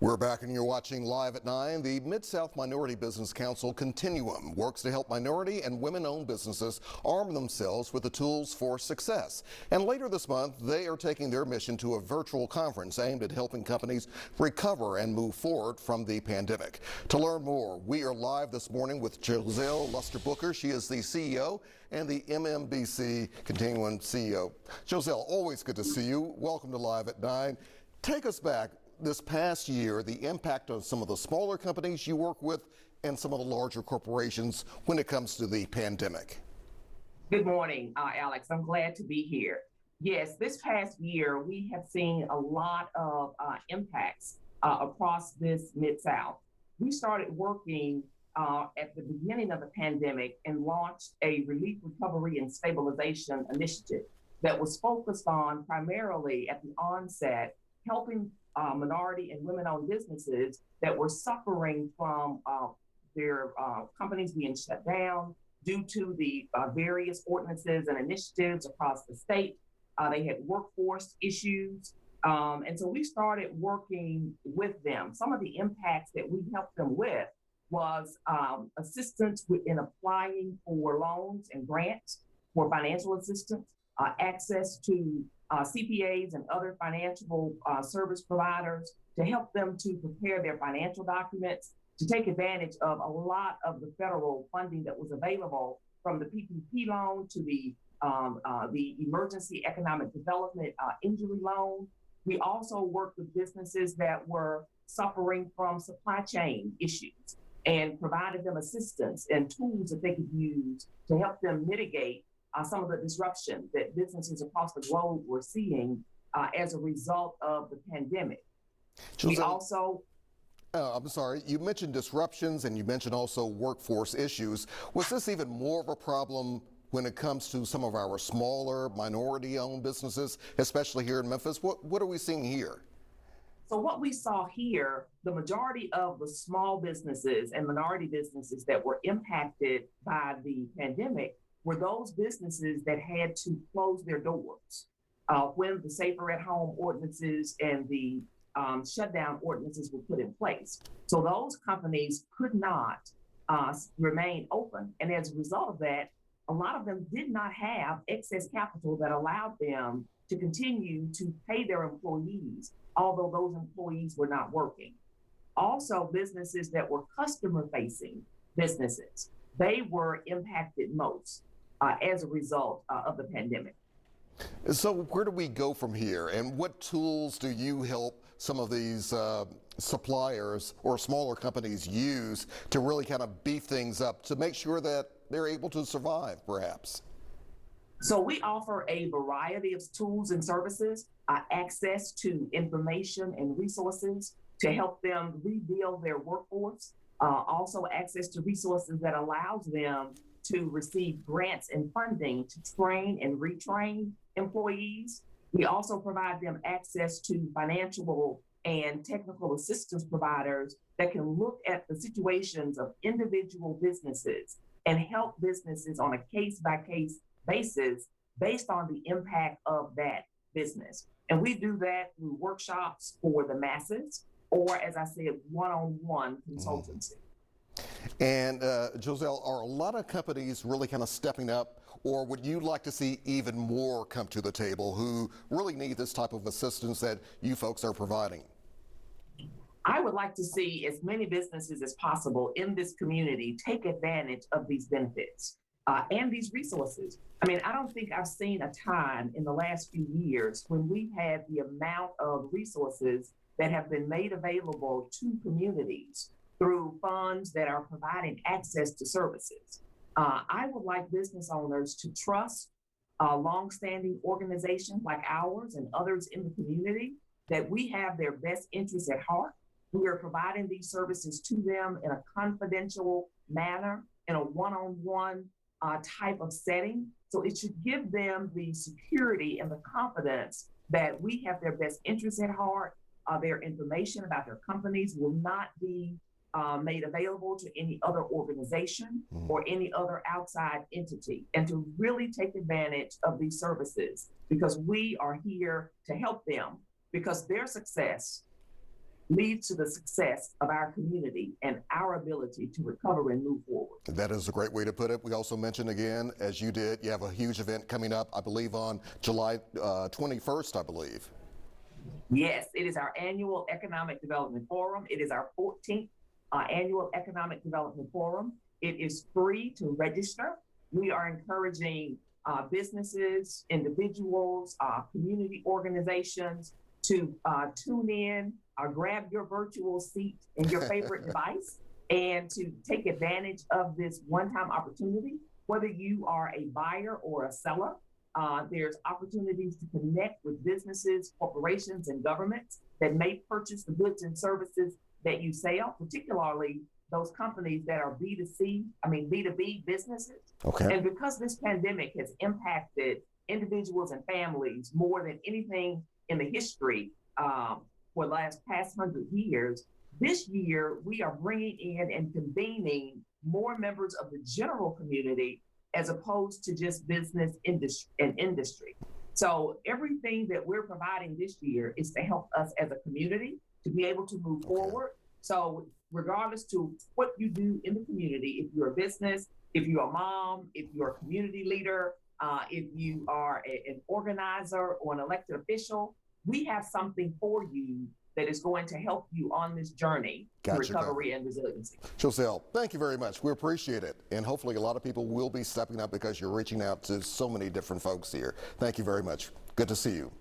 We're back and you're watching Live at 9. The Mid-South Minority Business Council Continuum works to help minority and women-owned businesses arm themselves with the tools for success. And later this month, they are taking their mission to a virtual conference aimed at helping companies recover and move forward from the pandemic. To learn more, we are live this morning with Joselle Luster Booker. She is the CEO and the MMBC Continuum CEO. Joselle, always good to see you. Welcome to Live at 9. Take us back. This past year, the impact of some of the smaller companies you work with and some of the larger corporations when it comes to the pandemic. Good morning, Alex. I'm glad to be here. Yes, this past year, we have seen a lot of impacts across this Mid-South. We started working at the beginning of the pandemic and launched a relief, recovery, and stabilization initiative that was focused on primarily at the onset helping minority and women-owned businesses that were suffering from their companies being shut down due to the various ordinances and initiatives across the state. They had workforce issues. And so we started working with them. Some of the impacts that we helped them with was assistance in applying for loans and grants for financial assistance, access to CPAs and other financial service providers to help them to prepare their financial documents, to take advantage of a lot of the federal funding that was available, from the PPP loan to the Emergency Economic Development Injury Loan. We also worked with businesses that were suffering from supply chain issues and provided them assistance and tools that they could use to help them mitigate some of the disruption that businesses across the globe were seeing as a result of the pandemic. We also... I'm sorry, you mentioned disruptions and you mentioned also workforce issues. Was this even more of a problem when it comes to some of our smaller minority-owned businesses, especially here in Memphis? What are we seeing here? So what we saw here, the majority of the small businesses and minority businesses that were impacted by the pandemic were those businesses that had to close their doors when the Safer at Home ordinances and the shutdown ordinances were put in place. So those companies could not remain open. And as a result of that, a lot of them did not have excess capital that allowed them to continue to pay their employees, although those employees were not working. Also, businesses that were customer-facing businesses, they were impacted most as a result of the pandemic. So where do we go from here, and what tools do you help some of these suppliers or smaller companies use to really kind of beef things up to make sure that they're able to survive, perhaps? So we offer a variety of tools and services, access to information and resources to help them rebuild their workforce, also access to resources that allows them to receive grants and funding to train and retrain employees. We also provide them access to financial and technical assistance providers that can look at the situations of individual businesses and help businesses on a case-by-case basis based on the impact of that business. And we do that through workshops for the masses, or, as I said, one-on-one consultancy. And Joselle, are a lot of companies really kind of stepping up, or would you like to see even more come to the table who really need this type of assistance that you folks are providing? I would like to see as many businesses as possible in this community take advantage of these benefits and these resources. I mean, I don't think I've seen a time in the last few years when we've had the amount of resources that have been made available to communities through funds that are providing access to services. I would like business owners to trust longstanding organizations like ours and others in the community that we have their best interests at heart. We are providing these services to them in a confidential manner, in a one-on-one type of setting. So it should give them the security and the confidence that we have their best interests at heart. Their information about their companies will not be made available to any other organization or any other outside entity, and to really take advantage of these services, because we are here to help them, because their success leads to the success of our community and our ability to recover and move forward. That is a great way to put it. We also mentioned again, as you did, you have a huge event coming up, I believe on July 21st, I believe. Yes, it is our annual Economic Development Forum. It is our 14th annual Economic Development Forum. It is free to register. We are encouraging businesses, individuals, community organizations to tune in, grab your virtual seat and your favorite device, and to take advantage of this one-time opportunity. Whether you are a buyer or a seller, there's opportunities to connect with businesses, corporations, and governments that may purchase the goods and services that you sell, particularly those companies that are B2B businesses. Okay. And because this pandemic has impacted individuals and families more than anything in the history for the past 100 years, this year we are bringing in and convening more members of the general community as opposed to just business industry. So everything that we're providing this year is to help us as a community to be able to move forward. So regardless to what you do in the community, if you're a business, if you're a mom, if you're a community leader, if you are an organizer or an elected official, we have something for you that is going to help you on this journey to recovery and resiliency. Joselle, thank you very much. We appreciate it. And hopefully a lot of people will be stepping up because you're reaching out to so many different folks here. Thank you very much. Good to see you.